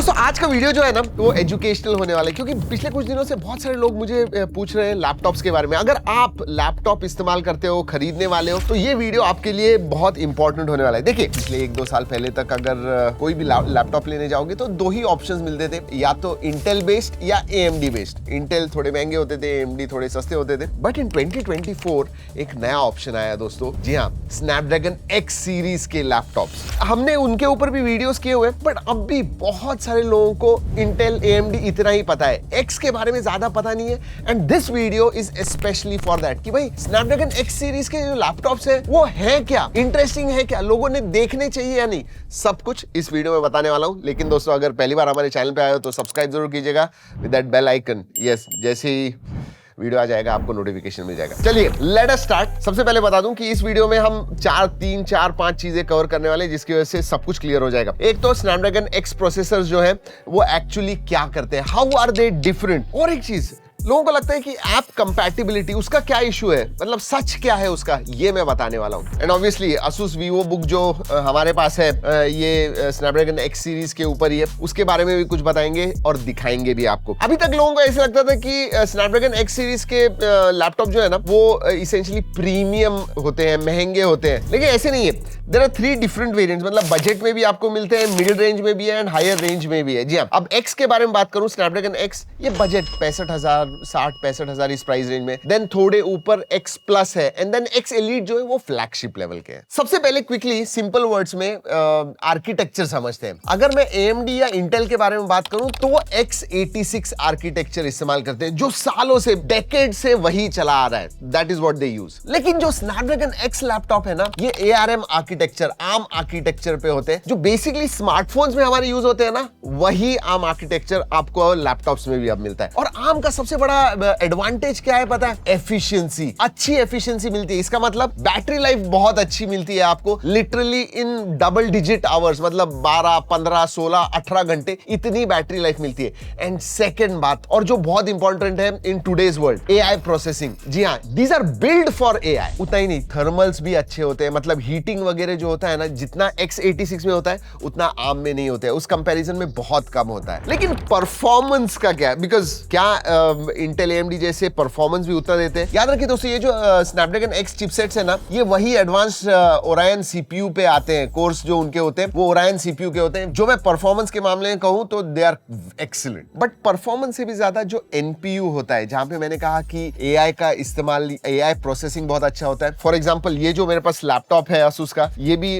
दोस्तों आज का वीडियो जो है ना वो एजुकेशनल होने वाला है, क्योंकि पिछले कुछ दिनों से बहुत सारे लोग मुझे पूछ रहे हैं लैपटॉप्स के बारे में। अगर आप लैपटॉप इस्तेमाल करते हो, खरीदने वाले हो, तो ये वीडियो आपके लिए बहुत इंपॉर्टेंट होने वाला है। देखिए पिछले 1-2 साल पहले तक अगर कोई भी लैपटॉप लेने जाओगे तो दो ही ऑप्शंस मिलते थे, या तो इंटेल बेस्ड या AMD बेस्ड। इंटेल थोड़े महंगे होते थे, AMD थोड़े सस्ते होते थे। बट इन 2024 एक नया ऑप्शन आया दोस्तों। जी हाँ, स्नैपड्रैगन X सीरीज के लैपटॉप्स। हमने उनके ऊपर भी वीडियोस किए हुए, बट अब भी बहुत सारे लोगों को इंटेल AMD इतना ही पता है, X के बारे में ज्यादा पता नहीं है। And this video is specially for that कि भाई स्नैपड्रैगन X सीरीज के जो लैपटॉप्स है वो है क्या, इंटरेस्टिंग है क्या, लोगों ने देखने चाहिए या नहीं, सब कुछ इस वीडियो में बताने वाला हूं। लेकिन दोस्तों अगर पहली बार हमारे चैनल पे आए हो तो सब्सक्राइब जरूर कीजिएगा with that bell icon. Yes, जैसे ही वीडियो आ जाएगा आपको नोटिफिकेशन मिल जाएगा। चलिए लेट अस स्टार्ट। सबसे पहले बता दूं कि इस वीडियो में हम 4-5 चीजें कवर करने वाले हैं, जिसकी वजह से सब कुछ क्लियर हो जाएगा। एक तो स्नैपड्रैगन X प्रोसेसर्स जो है वो एक्चुअली क्या करते हैं, हाउ आर दे डिफरेंट। और एक चीज, लोगों को लगता है कि ऐप कंपैटिबिलिटी, उसका क्या इशू है, मतलब सच क्या है उसका, ये मैं बताने वाला हूं। एंड ऑब्वियसली Asus VivoBook जो हमारे पास है, ये स्नैपड्रैगन X सीरीज के ऊपर ही है, उसके बारे में भी कुछ बताएंगे और दिखाएंगे भी आपको। अभी तक लोगों को ऐसा लगता था कि स्नैपड्रैगन X सीरीज के लैपटॉप जो है ना वो इसेंशियली प्रीमियम होते हैं, महंगे होते हैं, लेकिन ऐसे नहीं है। देयर आर 3 डिफरेंट वेरिएंट्स, मतलब बजट में भी आपको मिलते हैं, मिडिल रेंज में भी है एंड हायर रेंज में भी है। जी हाँ, अब X के बारे में बात करूं, स्नैपड्रैगन X ये बजट 65,000 60-65,000 इस प्राइस रेंज में। देन थोड़े ऊपर X प्लस है एंड देन X एलीट जो है वो फ्लैगशिप लेवल के है। सबसे पहले क्विकली सिंपल वर्ड्स में आर्किटेक्चर समझते हैं। अगर मैं AMD या इंटेल के बारे में बात करूं तो वो X86 आर्किटेक्चर इस्तेमाल करते हैं, जो सालों से, डेकेड से वही चला आ रहा है। That is what they use. लेकिन जो स्नैपड्रैगन X लैपटॉप है ना, ये ARM आर्किटेक्चर, ARM आर्किटेक्चर पे होते हैं, जो बेसिकली स्मार्टफोन्स में हमारे यूज होते हैं ना, वही ARM आर्किटेक्चर आपको लैपटॉप्स में भी अब मिलता है। और ARM का सबसे बड़ा एडवांटेज क्या है पता है? एफिशिएंसी, अच्छी एफिशिएंसी मिलती है। इसका मतलब बैटरी लाइफ बहुत अच्छी मिलती है आपको, literally in double digit hours, मतलब 12, 15, 16, 18 घंटे इतनी बैटरी लाइफ मिलती है। एंड सेकंड बात, और जो बहुत इंपॉर्टेंट है in today's world, AI processing. जी हाँ, these are build for AI। उतना ही नहीं, थर्मल्स भी अच्छे होते हैं, मतलब हीटिंग वगैरह जो होता है ना, जितना X86 में होता है उतना ARM में नहीं होता है, उस कंपैरिजन में बहुत कम होता है। लेकिन परफॉर्मेंस का क्या? बिकॉज क्या इंटेल AMD जैसे परफॉर्मेंस भी उतना देते हैं? याद रखिए दोस्तों, ये जो स्नैपड्रैगन X चिपसेट्स है ना, ये वही एडवांस ओरायन CPU पे आते हैं। कोर्स जो उनके होते हैं वो ओरायन CPU के होते हैं। जो मैं परफॉर्मेंस के मामले में कहूं तो they are excellent. But performance से भी ज्यादा जो NPU होता है, जहां पे मैंने कहा कि AI का इस्तेमाल, AI प्रोसेसिंग बहुत अच्छा होता है। फॉर एग्जाम्पल ये जो मेरे पास लैपटॉप है Asus का, ये भी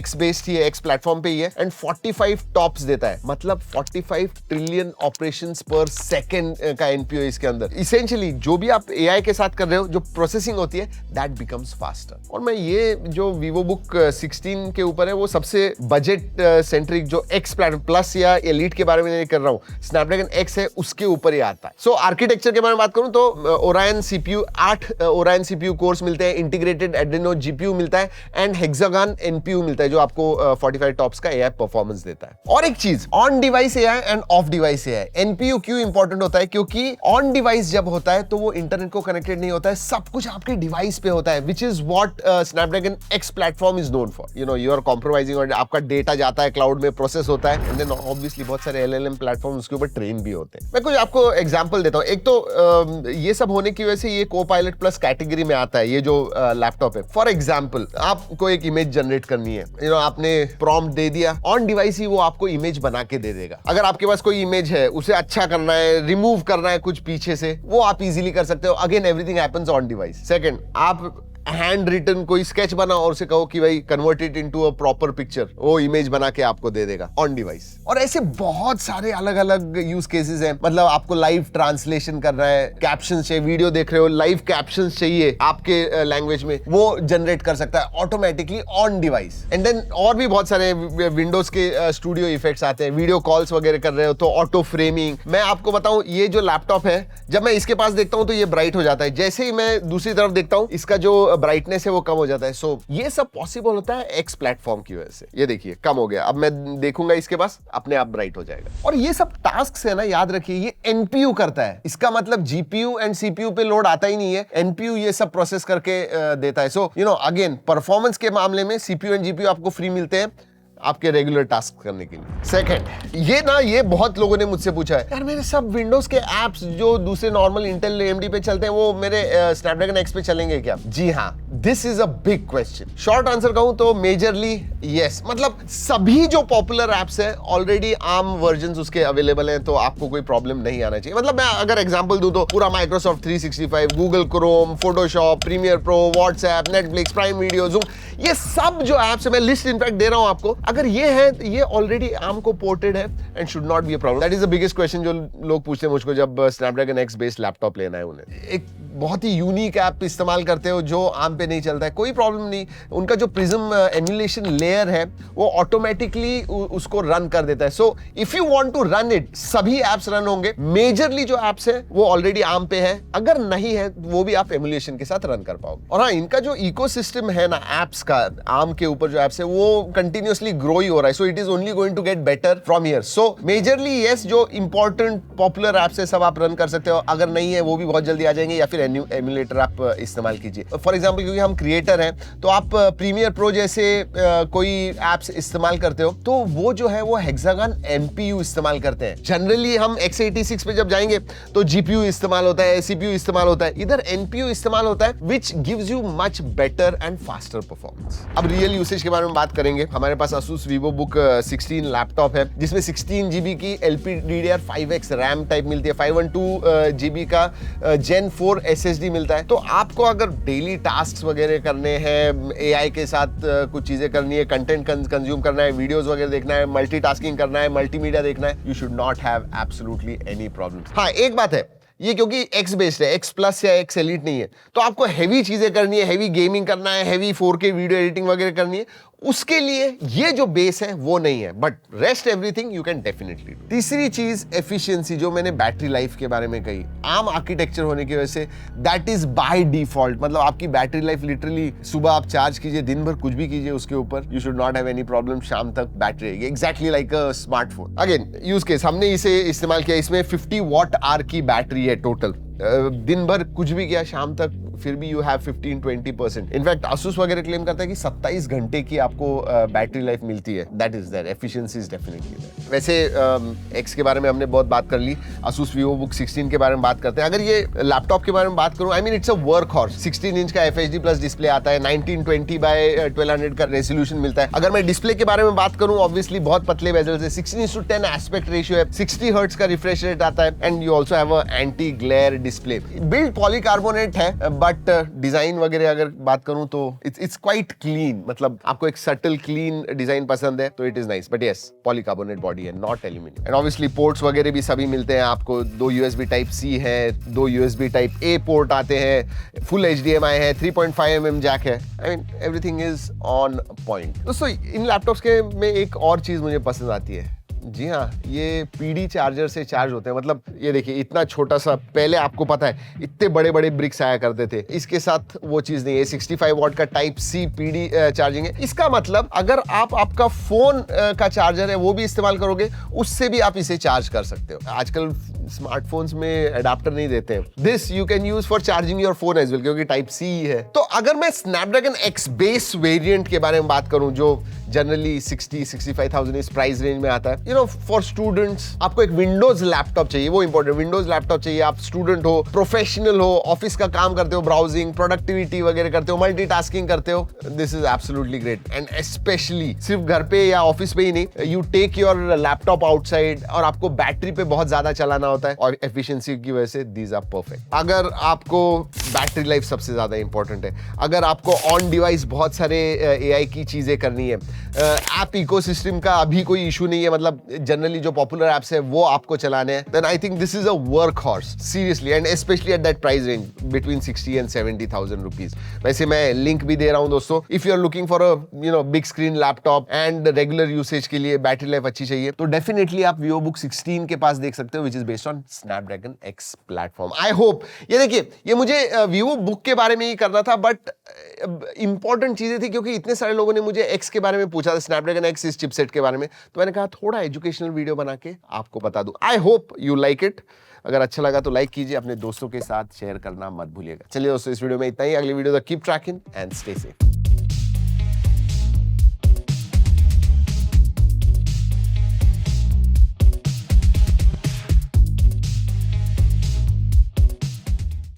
X बेस्ड ही है, X प्लेटफॉर्म पे ही है, एंड 45 टॉप्स देता है, मतलब 45 ट्रिलियन ऑपरेशंस पर सेकेंड का NPU इसके अंदर। इसेंशियली जो भी आप AI के साथ कर रहे हो, जो प्रोसेसिंग होती है, दैट बिकम्स फास्टर। और मैं ये जो VivoBook 16 के ऊपर है, वो सबसे बजट सेंट्रिक जो X प्लस या एलीट के बारे में नहीं कर रहा हूं, स्नैपड्रैगन X है उसके ऊपर ही आता है। सो आर्किटेक्चर के बारे में बात करूं तो Orion CPU, 8 Orion CPU course मिलते हैं, इंटीग्रेटेड एड्रेनो GPU मिलता है एंड हेक्सागन NPU मिलता है, जो आपको 45 टॉप्स का AI परफॉर्मेंस देता है। और एक चीज, on device AI end of device AI। NPU क्यों इंपॉर्टेंट होता है? क्योंकि ऑन डिवाइस जब होता है तो वो इंटरनेट को कनेक्टेड नहीं होता है, सब कुछ आपके डिवाइस पे होता है, which is what Snapdragon X platform is known for. You know, you are compromising, और आपका डेटा जाता है क्लाउड में, प्रोसेस होता है, एंड देन ऑब्वियसली बहुत सारे LLM प्लेटफॉर्म उसके ऊपर ट्रेन भी होते हैं। मैं कुछ आपको एग्जांपल देता हूं। एक तो ये सब होने की वजह से ये Copilot प्लस कैटेगरी में आता है, ये जो लैपटॉप है। फॉर एग्जाम्पल, आपको एक इमेज जनरेट करनी है, यू नो, आपने प्रॉम्प्ट दे दिया, ऑन डिवाइस ही वो आपको इमेज बना के दे देगा। अगर आपके पास कोई इमेज है, उसे अच्छा करना है, रिमूव करना है कुछ पीछे से, वो आप इजीली कर सकते हो। Again everything happens on device. Second, आप हैंड रिटन कोई स्केच बनाओ और उसे कहो कि भाई convert it into a proper picture, वो इमेज बना के आपको दे देगा ऑन डिवाइस। और ऐसे बहुत सारे अलग अलग यूज केसेस हैं। मतलब आपको लाइव ट्रांसलेशन करना है, कैप्शंस चाहिए, वीडियो देख रहे हो, लाइव कैप्शंस चाहिए आपके लैंग्वेज में, वो जनरेट कर सकता है automatically on device. And then और भी बहुत सारे विंडोज के स्टूडियो इफेक्ट्स आते हैं, वीडियो कॉल्स वगैरह कर रहे हो तो ऑटो फ्रेमिंग। मैं आपको बताऊं, ये जो लैपटॉप है, जब मैं इसके पास देखता हूं तो ये ब्राइट हो जाता है, जैसे ही मैं दूसरी तरफ देखता हूं इसका जो ब्राइटनेस है वो कम हो जाता है। सो ये सब पॉसिबल होता है X प्लेटफॉर्म की वजह से। ये देखिए कम हो गया, अब मैं देखूंगा इसके पास, अपने आप ब्राइट हो जाएगा। और ये सब टास्क है ना, याद रखिए ये NPU करता है, इसका मतलब GPU एंड CPU पे लोड आता ही नहीं है, NPU ये सब प्रोसेस करके देता है। So you know, again performance के मामले में CPU एंड GPU आपको फ्री मिलते हैं, आपके रेगुलर टास्क करने के लिए। सेकंड, ये बहुत लोगों ने मुझसे पूछा है, यार मेरे सब विंडोज के एप्स जो दूसरे नॉर्मल इंटेल एएमडी पे चलते हैं वो मेरे स्नैपड्रैगन एक्स पे चलेंगे क्या? जी हाँ, this is a big question. Short answer कहूं तो मेजरली यस। मतलब सभी जो पॉपुलर एप्स है ऑलरेडी आर्म वर्जन उसके अवेलेबल हैं, तो आपको कोई प्रॉब्लम नहीं आना चाहिए। मतलब मैं अगर एग्जांपल दूं तो पूरा Microsoft 365, Google Chrome, Photoshop, Premiere Pro, WhatsApp, Netflix, Prime Video, Zoom, ये सब जो एप्स है, मैं लिस्ट इनफैक्ट दे रहा हूं आपको, अगर ये है तो ये ऑलरेडी आर्म को पोर्टेड है and should not be a problem. That is the biggest question जो लोग पूछते हैं मुझको जब स्नैपड्रैगन एक्स बेस्ड लैपटॉप लेना है उन्हें। एक बहुत ही यूनिक ऐप इस्तेमाल करते हो जो आर्म पे नहीं चलता है, कोई प्रॉब्लम नहीं। उनका जो प्रिज्म एमुलेशन लेयर है वो ऑटोमेटिकली उसको रन कर देता है। So if you want to run it, सभी एप्स रन होंगे। मेजरली जो एप्स है वो ऑलरेडी आर्म पे है, अगर नहीं है वो भी आप एमुलेशन के साथ रन कर पाओगे। और हाँ, इनका जो इकोसिस्टम है ना एप्स का, आर्म के ऊपर जो एप्स है वो कंटिन्यूअसली ग्रो ही हो रहा है। So it is only going to get better from here. So majorly yes, जो इंपॉर्टेंट पॉपुलर एप्स है सब आप रन कर सकते हो, अगर नहीं है वो भी बहुत जल्दी आ जाएंगे, या फिर एमुलेटर आप इस्तेमाल कीजिए। फॉर एग्जांपल, क्योंकि हम क्रिएटर हैं तो आप प्रीमियर प्रो जैसे कोई एप्स इस्तेमाल करते हो तो वो जो है वो हेक्सागन एमपीयू इस्तेमाल करते हैं। जनरली हम x86 पे जब जाएंगे तो जीपीयू इस्तेमाल होता है, सीपीयू इस्तेमाल होता है, इधर एनपीयू इस्तेमाल होता है, which gives you much better and faster performance. अब रियल यूसेज के बारे में बात करेंगे। हमारे पास Asus VivoBook 16 लैपटॉप है जिसमें 16 GB की LPDDR5X रैम टाइप मिलती है, 512 GB का Gen 4 SSD मिलता है। तो आपको अगर डेली टास्क वगैरह करने हैं, एआई के साथ कुछ चीजें करनी है, कंटेंट कंज्यूम करना है, वीडियोस वगैरह देखना है, मल्टीटास्किंग करना है, मल्टीमीडिया देखना है, you should not have absolutely any problem. हाँ, एक बात है, ये क्योंकि X बेस्ड है, X प्लस या X एलीट नहीं है, तो आपको हैवी चीजें करनी है, हैवी गेमिंग करना है, हैवी 4K वीडियो एडिटिंग वगैरह करनी है, उसके लिए ये जो बेस है वो नहीं है, but rest everything you can definitely do. तीसरी चीज एफिशिएंसी, जो मैंने बैटरी लाइफ के बारे में कही, आर्म आर्किटेक्चर होने की वजह say that is by default. मतलब आपकी बैटरी लाइफ लिटरली, सुबह आप चार्ज कीजिए, दिन भर कुछ भी कीजिए उसके ऊपर, you should not have any problem, शाम तक बैटरी रहेगी, exactly like a smartphone. Again use case, हमने इसे इस्तेमाल किया, इसमें 50 वॉट आवर की बैटरी है टोटल। दिन भर कुछ भी किया, शाम तक फिर भी यू हैव 15-20%। इनफैक्ट Asus वगैरह क्लेम करता है कि 27 घंटे की आपको बैटरी लाइफ मिलती है। That is there, efficiency is definitely there. वैसे एक्स के बारे में हमने बहुत बात कर ली, Asus VivoBook 16 के बारे में बात करते हैं। अगर ये लैपटॉप के बारे में बात करूं, I mean it's a work horse. 16 inch का FHD प्लस डिस्प्ले आता है, 1920x1200 का रेजोल्यूशन मिलता है। अगर मैं डिस्प्ले के बारे में बात करूं, ऑब्वियसली बहुत पतले बेजल्स है, 16:10 एस्पेक्ट रेशियो है, 60 हर्ट्ज का रिफ्रेश रेट आता है, and you also have a anti glare display. Build polycarbonate है, बट डिजाइन वगैरह अगर बात करूं तो इट्स क्वाइट क्लीन। मतलब आपको एक सटल क्लीन डिजाइन पसंद है तो it is nice, but yes, polycarbonate body है, not aluminium. And obviously ports वगैरह भी सभी मिलते हैं आपको। 2 USB Type-C है, 2 USB Type-A पोर्ट आते हैं, फुल HDMI है, 3.5 mm जैक है। I mean everything is on point. दोस्तों, इन लैपटॉप्स के में एक और चीज मुझे पसंद आती है। जी हाँ, ये PD चार्जर से चार्ज होते हैं। मतलब ये देखिए, इतना छोटा सा, पहले आपको पता है इतने बड़े बड़े ब्रिक्स आया करते थे, इसके साथ वो चीज नहीं है। 65 वॉट का Type-C PD चार्जिंग है। इसका मतलब अगर आप आपका फोन का चार्जर है वो भी इस्तेमाल करोगे, उससे भी आप इसे चार्ज कर सकते हो। आजकल स्मार्टफोन्स में अडाप्टर नहीं देते हैं। This you can use for charging your phone as well, क्योंकि Type-C है। तो अगर मैं स्नैपड्रैगन X बेस वेरिएंट के बारे में बात करूं, जो जनरली 60-65,000 इस प्राइस रेंज में आता है, फॉर स्टूडेंट्स, आपको एक विंडोज लैपटॉप चाहिए, वो इंपॉर्टेंट विंडोज लैपटॉप चाहिए। आप स्टूडेंट हो, प्रोफेशनल हो, ऑफिस का काम करते हो, ब्राउजिंग, प्रोडक्टिविटी वगैरह करते हो, मल्टीटास्किंग करते हो, this is absolutely great. And specially सिर्फ घर पे या ऑफिस पे ही नहीं, you take your laptop outside और आपको बैटरी पे बहुत ज्यादा चलाना होता है, और एफिशिएंसी की वजह से दीज आर परफेक्ट। अगर आपको बैटरी लाइफ सबसे ज्यादा इंपॉर्टेंट है, अगर आपको ऑन डिवाइस बहुत सारे एआई की चीजें करनी है, ऐप इकोसिस्टम का अभी कोई इशू नहीं है, मतलब जनरली जो पॉपुलर एप्स है वो आपको चलाने हैं, then I think this is a work horse seriously, and specially at that price range between 60 and 70,000 rupees. वैसे मैं लिंक भी दे रहा हूं दोस्तों, if you are looking for a big screen laptop and regular usage के लिए battery life अच्छी चाहिए, तो डेफिनेटली आप VivoBook 16 के पास देख सकते हो, which is based on Snapdragon X platform. I hope, ये देखिए, ये मुझे VivoBook के बारे में ही करना था, बट इंपॉर्टेंट चीजें थी क्योंकि इतने सारे लोगों ने मुझे X के बारे में पूछा था, स्नैपड्रैगन X इस चिपसेट के बारे में, तो मैंने कहा थोड़ा एजुकेशनल वीडियो बना के आपको बता दूं। I hope you like it. अगर अच्छा लगा तो लाइक कीजिए, अपने दोस्तों के साथ शेयर करना मत भूलिएगा। चलिए दोस्तों, इस वीडियो में इतना ही। अगली वीडियो तक keep trekking and stay safe.